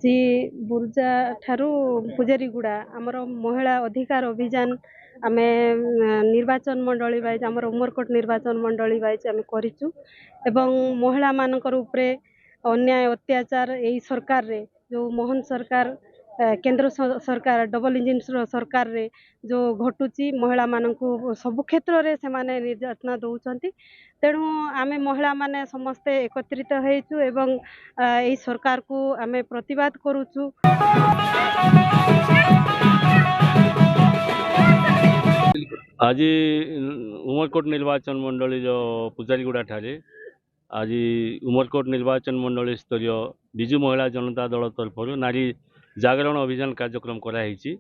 आज बुर्जा ठारू पूजारीगुड़ा आमर महिला अधिकार अभियान आम निर्वाचन मंडली वाइज आमर उमरकोट निर्वाचन मंडली वाइज आम करूँ एवं महिला मानकर उपरे अन्याय अत्याचार यही सरकार रे जो मोहन सरकार केंद्र सरकार डबल इंजिन सरकार रे जो घटुची महिला मानकु सबु क्षेत्र रे से माने निर्यातना दौरान तेणु आमे महिला माने समस्ते एकत्रित होइछु एवं एई सरकार को आमे प्रतिवाद करूछु। आज उमरकोट निर्वाचन मंडली जो पूजारीगुड़ा ठारे आज उमरकोट निर्वाचन मंडली स्तरीय विजु महिला जनता दल तरफ नारी जागरण अभियान कार्यक्रम कराई।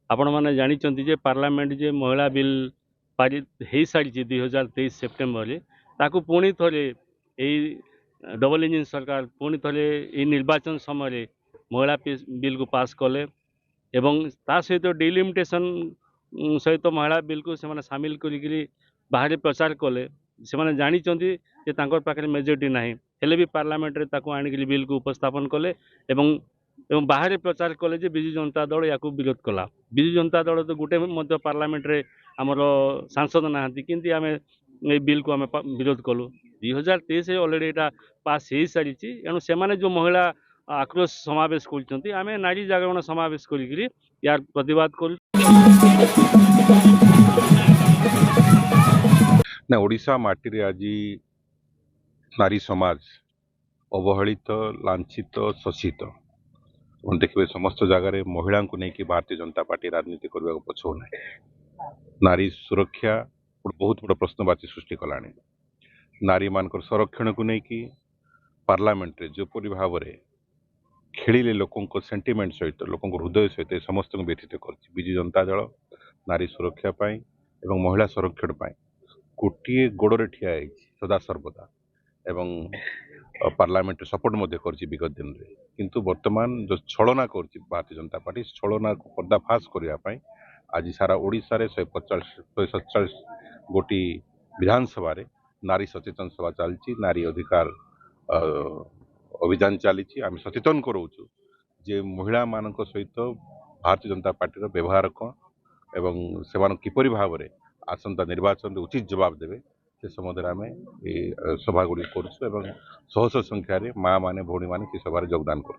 आपण मैंने जानते जे पार्लियामेंट जे महिला बिल पारित हो सारी 2023 सेप्टेम्बर ताकू पुणी थे यही डबल इंजिन सरकार पुणी थे यही निर्वाचन समय महिला बिल को पास कले एवं ता सहित डिलिमिटेशन सहित महिला बिल को से सामिल करी बाहर प्रचार कले से जानते पाखे मेजोरिटी ना हेले भी पार्लियामेंट रे ताकू आनिक बिल को उपस्थापन कले एवं बाहर प्रचार कले जे विजु जनता दल या विरोध कला। विजु जनता दल तो गोटे पार्लियामेंट रे आमर सांसद नहांती किंतु आम ये बिल को आम विरोध कलु 2023 अलरेडी यहाँ पास हो सारी एणु से जो महिला आक्रोश समावेश कर नारी जागरण समावेश कर यार प्रतिवाद कर ओडिशा माटी आज नारी समाज अवहेलित लांछित शोषित देखिए समस्त जगार महिला को लेकिन भारतीय जनता पार्टी राजनीति करने को पछौना नारी सुरक्षा बहुत बड़ प्रश्नवाची सृष्टि कला नारी मान संरक्षण को लेकिन पार्लियामेंट रे जोपरी भाव में खेलिले लोकों सेंटिमेंट सहित लोकों हृदय सहित समस्त को व्यथित कर विजु जनता दल नारी सुरक्षा पाई एवं महिला संरक्षण पाई गोटे गोड़े ठिया सदा सर्वदा एवं पार्लियामेंट सपोर्ट कर विगत दिन में किंतु वर्तमान जो छलना कर भारतीय जनता पार्टी छलना को पर्दाफाश करने आज सारा ओडिशा रे 147 गोटी विधानसभा नारी सचेतन सभा चलती नारी अधिकार अभियान चली आम सचेतन कराऊँ जे महिला मान सहित भारतीय जनता पार्टी व्यवहार कौन एवं से किपरि भाव में आसंता निर्वाचन उचित जवाब देवे से संबंध में आम सभा गुड़ी कर संख्यार माँ मैंने भौणी मैंने सभा योगदान कर।